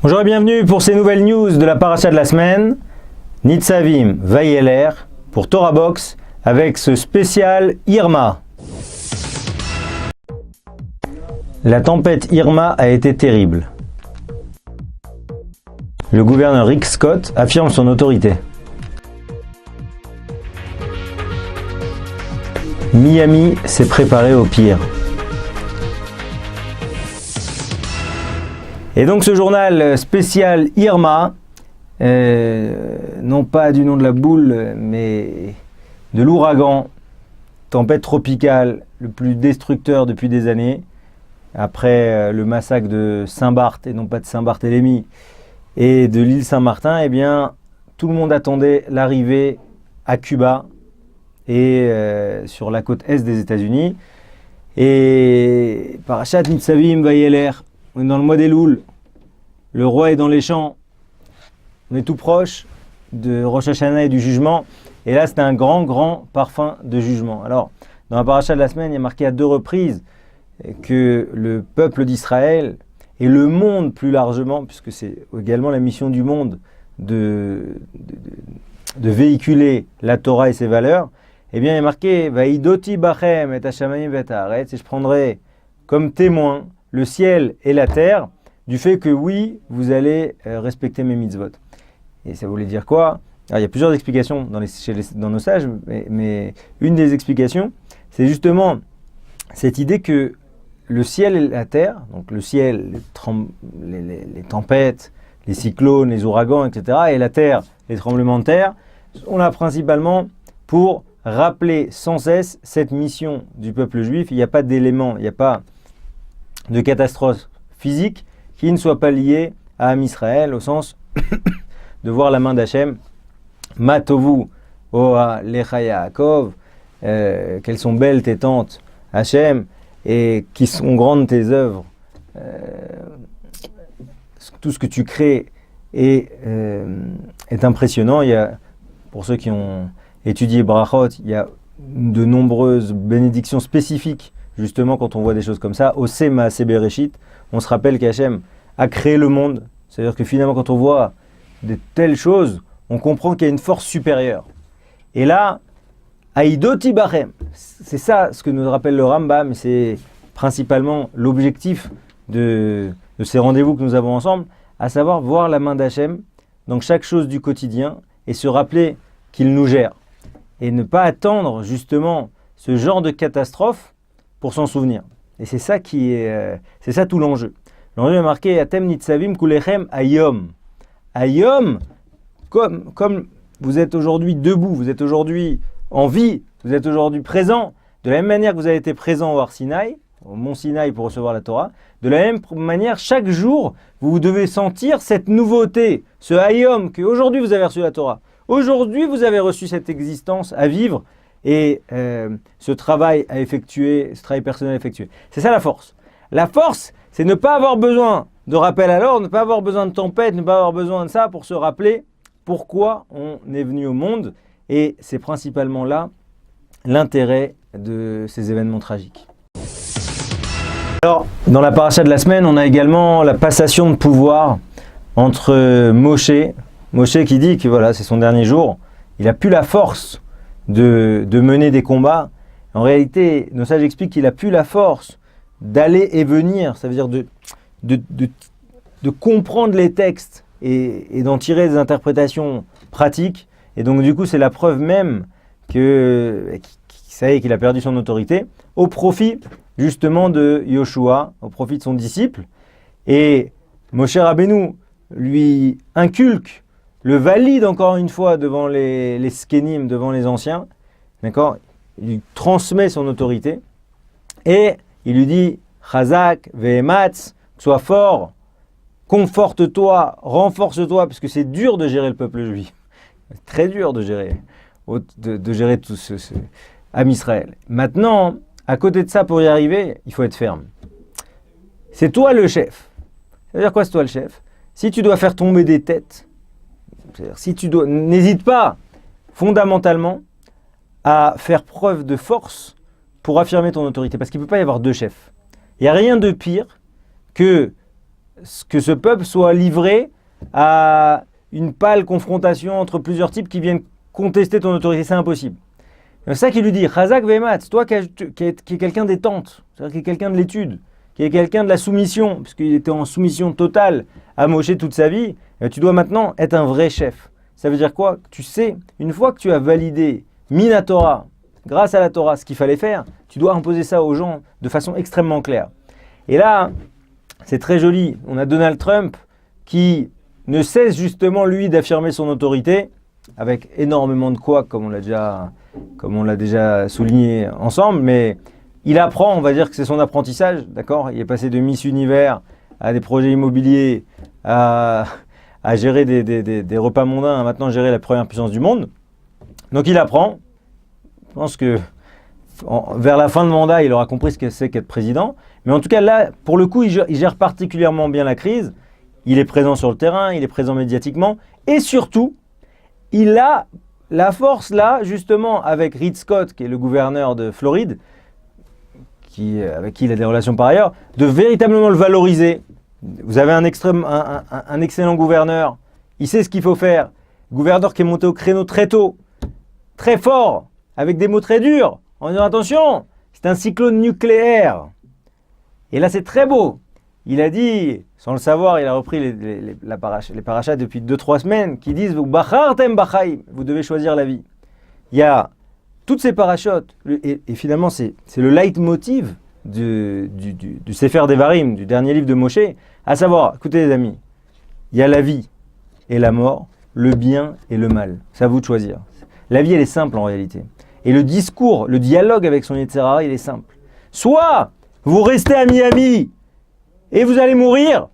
Bonjour et bienvenue pour ces nouvelles news de la paracha de la semaine. Nitzavim Vayeler pour Torah Box avec ce spécial Irma. La tempête Irma a été terrible. Le gouverneur Rick Scott affirme son autorité. Miami s'est préparé au pire. Et donc ce journal spécial Irma, non pas du nom de la boule, mais de l'ouragan, tempête tropicale, le plus destructeur depuis des années, après le massacre de Saint-Barth, et non pas de Saint-Barthélemy, et de l'île Saint-Martin, eh bien, tout le monde attendait l'arrivée à Cuba et sur la côte est des États-Unis. Et Parashat Nitzavim Vayeler, on est dans le mois d'Elul, le roi est dans les champs, on est tout proche de Rosh Hashanah et du jugement, et là c'est un grand parfum de jugement. Alors, dans la paracha de la semaine, il y a marqué à 2 reprises que le peuple d'Israël et le monde plus largement, puisque c'est également la mission du monde de véhiculer la Torah et ses valeurs, eh bien il y a marqué « Vaïdoti bachem et hashamayim vet haaretz » et je prendrai comme témoin le ciel et la terre du fait que oui, vous allez respecter mes mitzvot. Et ça voulait dire quoi? Alors, il y a plusieurs explications dans nos sages, mais une des explications, c'est justement cette idée que le ciel et la terre, donc le ciel, les tempêtes, les cyclones, les ouragans, etc., et la terre, les tremblements de terre, sont là principalement pour rappeler sans cesse cette mission du peuple juif. Il n'y a pas d'élément, il n'y a pas de catastrophe physique qui ne soit pas liée à Am Israël, au sens de voir la main d'Hachem. Matovu oa lecha Yaakov, quelles sont belles tes tentes, Hachem, et qui sont grandes tes œuvres. Tout ce que tu crées est impressionnant. Il y a, pour ceux qui ont étudié Brachot, il y a de nombreuses bénédictions spécifiques, justement quand on voit des choses comme ça. Oseh Maaseh Bereshit, on se rappelle qu'Hachem a créé le monde. C'est-à-dire que finalement, quand on voit de telles choses, on comprend qu'il y a une force supérieure. Et là, Aïdoti Bachem, c'est ça ce que nous rappelle le Rambam, c'est principalement l'objectif de ces rendez-vous que nous avons ensemble, à savoir voir la main d'Hachem dans chaque chose du quotidien et se rappeler qu'il nous gère. Et ne pas attendre justement ce genre de catastrophe pour s'en souvenir. Et c'est ça c'est ça tout l'enjeu. L'enjeu est marqué Atem Nitzavim Kulechem Ayom. Ayom, comme vous êtes aujourd'hui debout, vous êtes aujourd'hui en vie, vous êtes aujourd'hui présent, de la même manière que vous avez été présent au Har Sinaï, au mont Sinaï pour recevoir la Torah, de la même manière, chaque jour, vous devez sentir cette nouveauté, ce Ayom, qu'aujourd'hui vous avez reçu la Torah. Aujourd'hui, vous avez reçu cette existence à vivre et ce travail à effectuer, ce travail personnel à effectuer. C'est ça la force. La force, c'est ne pas avoir besoin de rappel à l'ordre, ne pas avoir besoin de tempête, ne pas avoir besoin de ça pour se rappeler pourquoi on est venu au monde. Et c'est principalement là l'intérêt de ces événements tragiques. Alors, dans la paracha de la semaine, on a également la passation de pouvoir entre Moshe qui dit que voilà, c'est son dernier jour, il n'a plus la force de mener des combats. En réalité, nos sages expliquent qu'il n'a plus la force d'aller et venir, ça veut dire de comprendre les textes et d'en tirer des interprétations pratiques. Et donc du coup, c'est la preuve même ça y est, qu'il a perdu son autorité au profit justement de Yoshua, au profit de son disciple. Et Moshe Rabbeinu lui inculque, le valide encore une fois devant les skenim, devant les anciens, d'accord? Il lui transmet son autorité et il lui dit Chazak, Vehematz, sois fort, conforte-toi, renforce-toi, parce que c'est dur de gérer le peuple juif. C'est très dur de gérer tout ce Am Israël. Maintenant, à côté de ça, pour y arriver, il faut être ferme. C'est toi le chef. Ça veut dire quoi, c'est toi le chef? Si tu dois faire tomber des têtes, c'est-à-dire n'hésite pas fondamentalement à faire preuve de force pour affirmer ton autorité, parce qu'il ne peut pas y avoir 2 chefs. Il n'y a rien de pire que que ce peuple soit livré à une pâle confrontation entre plusieurs types qui viennent contester ton autorité. C'est impossible. C'est ça qu'il lui dit, Chazak ve'ematz, toi qui es quelqu'un des tentes, c'est-à-dire qui est quelqu'un de l'étude, qui est quelqu'un de la soumission, puisqu'il était en soumission totale à Moshe toute sa vie, tu dois maintenant être un vrai chef. Ça veut dire quoi? Tu sais, une fois que tu as validé Minatora, grâce à la Torah, ce qu'il fallait faire, tu dois imposer ça aux gens de façon extrêmement claire. Et là, c'est très joli. On a Donald Trump qui ne cesse justement, lui, d'affirmer son autorité, avec énormément de couacs, comme on l'a déjà souligné ensemble, mais il apprend, on va dire que c'est son apprentissage, d'accord? Il est passé de Miss Univers à des projets immobiliers, à gérer des repas mondains, à maintenant gérer la première puissance du monde. Donc il apprend. Je pense que vers la fin de mandat, il aura compris ce que c'est qu'être président. Mais en tout cas, là, pour le coup, il gère particulièrement bien la crise. Il est présent sur le terrain, il est présent médiatiquement. Et surtout, il a la force, là, justement, avec Rick Scott, qui est le gouverneur de Floride, avec qui il a des relations par ailleurs, de véritablement le valoriser. Vous avez un excellent gouverneur. Il sait ce qu'il faut faire. Gouverneur qui est monté au créneau très tôt, très fort, avec des mots très durs, en disant attention, c'est un cyclone nucléaire. Et là, c'est très beau. Il a dit, sans le savoir, il a repris les parachas depuis 2-3 semaines, qui disent Bachartem Bachaim, vous devez choisir la vie. Il y a toutes ces parachutes, et finalement, c'est le leitmotiv du Sefer Devarim, du dernier livre de Moshe, à savoir, écoutez les amis, il y a la vie et la mort, le bien et le mal. C'est à vous de choisir. La vie, elle est simple en réalité. Et le discours, le dialogue avec son Yetzer Hara, il est simple. Soit vous restez à Miami et vous allez mourir,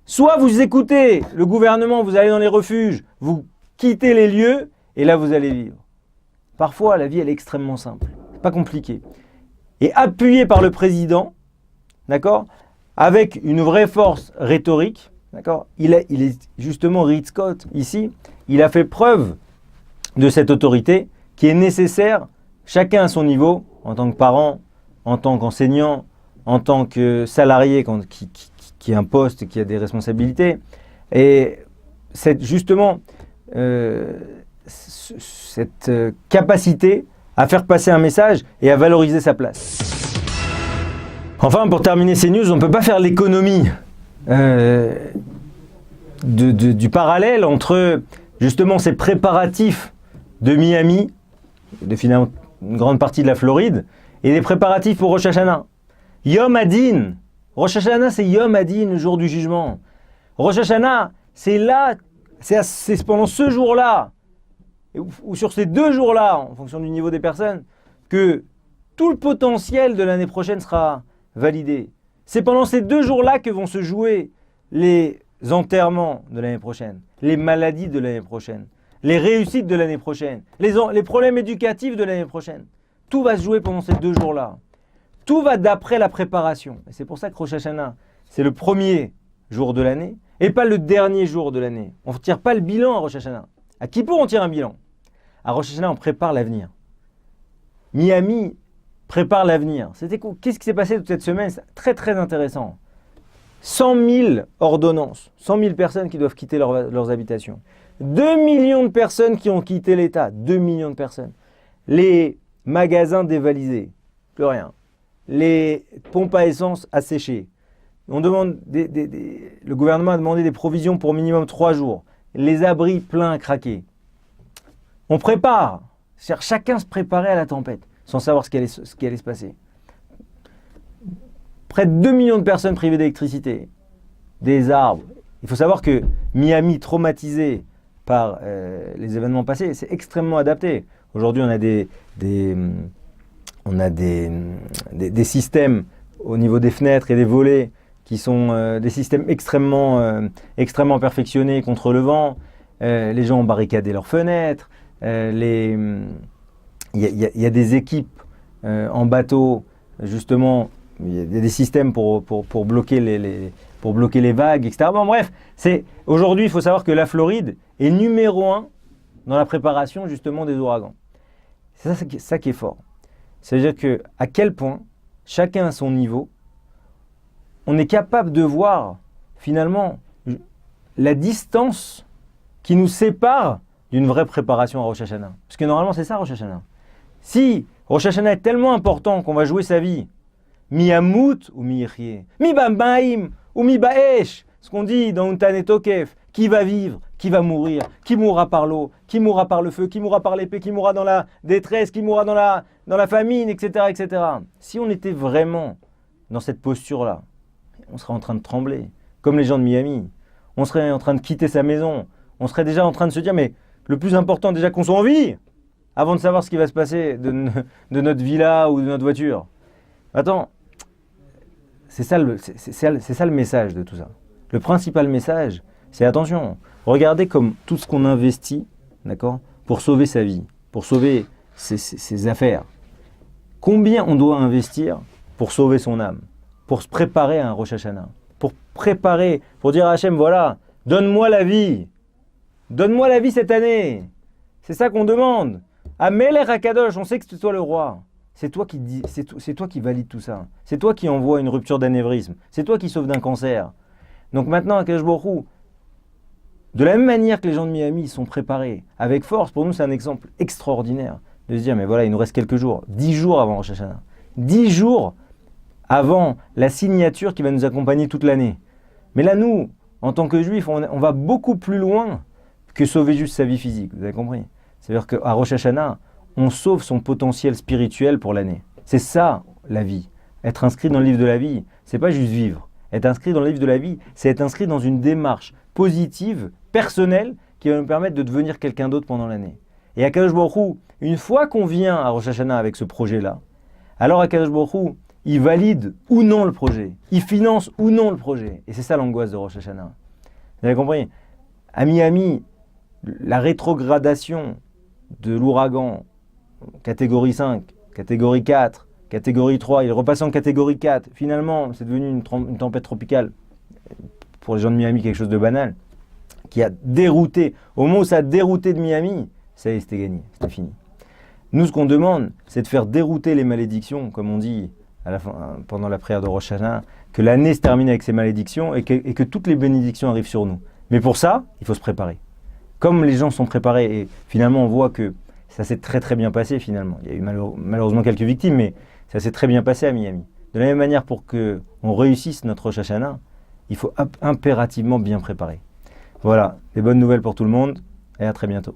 soit vous écoutez le gouvernement, vous allez dans les refuges, vous quittez les lieux et là vous allez vivre. Parfois, la vie, elle est extrêmement simple. C'est pas compliqué. Et appuyé par le président, d'accord, avec une vraie force rhétorique, d'accord, il est justement Rick Scott ici, il a fait preuve de cette autorité qui est nécessaire, chacun à son niveau, en tant que parent, en tant qu'enseignant, en tant que salarié qui a un poste, qui a des responsabilités. Et c'est justement cette capacité à faire passer un message et à valoriser sa place. Enfin, pour terminer ces news, on ne peut pas faire l'économie du parallèle entre justement ces préparatifs de Miami, de finalement une grande partie de la Floride, et des préparatifs pour Rosh Hashanah. Yom Hadin. Rosh Hashanah, c'est Yom Hadin, le jour du jugement. Rosh Hashanah, c'est là, c'est pendant ce jour-là, ou sur ces 2 jours-là, en fonction du niveau des personnes, que tout le potentiel de l'année prochaine sera validé. C'est pendant ces 2 jours-là que vont se jouer les enterrements de l'année prochaine, les maladies de l'année prochaine, les réussites de l'année prochaine, les problèmes éducatifs de l'année prochaine. Tout va se jouer pendant ces 2 jours-là. Tout va d'après la préparation. Et c'est pour ça que Rosh Hashanah, c'est le premier jour de l'année et pas le dernier jour de l'année. On ne tire pas le bilan à Rosh Hashanah. À Kippour, on tire un bilan. À Rosh Hashanah, on prépare l'avenir. Miami prépare l'avenir. Qu'est-ce qui s'est passé toute cette semaine? C'est très très intéressant. 100 000 ordonnances, 100 000 personnes qui doivent quitter leurs habitations. 2 millions de personnes qui ont quitté l'État, 2 millions de personnes. Les magasins dévalisés, plus rien. Les pompes à essence asséchées. On demande le gouvernement a demandé des provisions pour minimum 3 jours. Les abris pleins à craquer. On prépare. C'est-à-dire chacun se préparait à la tempête, sans savoir ce qui allait se passer. Près de 2 millions de personnes privées d'électricité, des arbres. Il faut savoir que Miami, traumatisé par les événements passés, c'est extrêmement adapté. Aujourd'hui, on a des systèmes au niveau des fenêtres et des volets qui sont des systèmes extrêmement perfectionnés contre le vent. Les gens ont barricadé leurs fenêtres. Il y a des équipes en bateau, justement. Il y a des systèmes pour bloquer les vagues, etc. Bon, bref, aujourd'hui, il faut savoir que la Floride est numéro 1 dans la préparation justement des ouragans. C'est ça qui est fort. C'est-à-dire qu'à quel point, chacun à son niveau, on est capable de voir finalement la distance qui nous sépare d'une vraie préparation à Rosh Hashanah. Parce que normalement, c'est ça Rosh Hashanah. Si Rosh Hashanah est tellement important qu'on va jouer sa vie, mi yamut ou mi yechye, mi bamaim ou mi baesh, ce qu'on dit dans Untan et Tokef, qui va vivre, qui va mourir, qui mourra par l'eau, qui mourra par le feu, qui mourra par l'épée, qui mourra dans la détresse, qui mourra dans la famine, etc., etc. Si on était vraiment dans cette posture-là, on serait en train de trembler, comme les gens de Miami. On serait en train de quitter sa maison. On serait déjà en train de se dire, mais le plus important, déjà qu'on soit en vie, avant de savoir ce qui va se passer de notre villa ou de notre voiture. Attends, c'est ça le message de tout ça. Le principal message, c'est attention, regardez comme tout ce qu'on investit, d'accord, pour sauver sa vie, pour sauver ses affaires. Combien on doit investir pour sauver son âme, pour se préparer à un Rosh Hashanah, pour préparer, pour dire à Hachem, voilà, donne-moi la vie cette année. C'est ça qu'on demande. Amelech HaKadosh, on sait que c'est toi le roi. C'est toi qui valide tout ça. C'est toi qui envoie une rupture d'anévrisme. C'est toi qui sauve d'un cancer. Donc maintenant, Akadosh Baruch Hu, de la même manière que les gens de Miami sont préparés avec force, pour nous c'est un exemple extraordinaire de se dire, mais voilà, il nous reste quelques jours, 10 jours avant Rosh Hashanah, 10 jours avant la signature qui va nous accompagner toute l'année. Mais là, nous, en tant que juifs, on va beaucoup plus loin que sauver juste sa vie physique, vous avez compris? C'est-à-dire qu'à Rosh Hashanah, on sauve son potentiel spirituel pour l'année. C'est ça, la vie. Être inscrit dans le livre de la vie, c'est pas juste vivre. Être inscrit dans le livre de la vie, c'est être inscrit dans une démarche positive, personnelle, qui va nous permettre de devenir quelqu'un d'autre pendant l'année. Et Akadosh Baruch Hu, une fois qu'on vient à Rosh Hashanah avec ce projet-là, alors Akadosh Baruch Hu, il valide ou non le projet, il finance ou non le projet. Et c'est ça l'angoisse de Rosh Hashanah. Vous avez compris? À Miami, la rétrogradation de l'ouragan, catégorie 5, catégorie 4, catégorie 3, il repasse en catégorie 4. Finalement, c'est devenu une tempête tropicale. Pour les gens de Miami, quelque chose de banal. Qui a dérouté. Au moment où ça a dérouté de Miami, ça y est, c'était gagné, c'était fini. Nous, ce qu'on demande, c'est de faire dérouter les malédictions, comme on dit à la fin, pendant la prière de Rosh Hashanah, que l'année se termine avec ces malédictions et que toutes les bénédictions arrivent sur nous. Mais pour ça, il faut se préparer. Comme les gens sont préparés, et finalement on voit que ça s'est très très bien passé finalement. Il y a eu malheureusement quelques victimes, mais ça s'est très bien passé à Miami. De la même manière, pour qu'on réussisse notre Rosh Hashanah, il faut impérativement bien préparer. Voilà, des bonnes nouvelles pour tout le monde, et à très bientôt.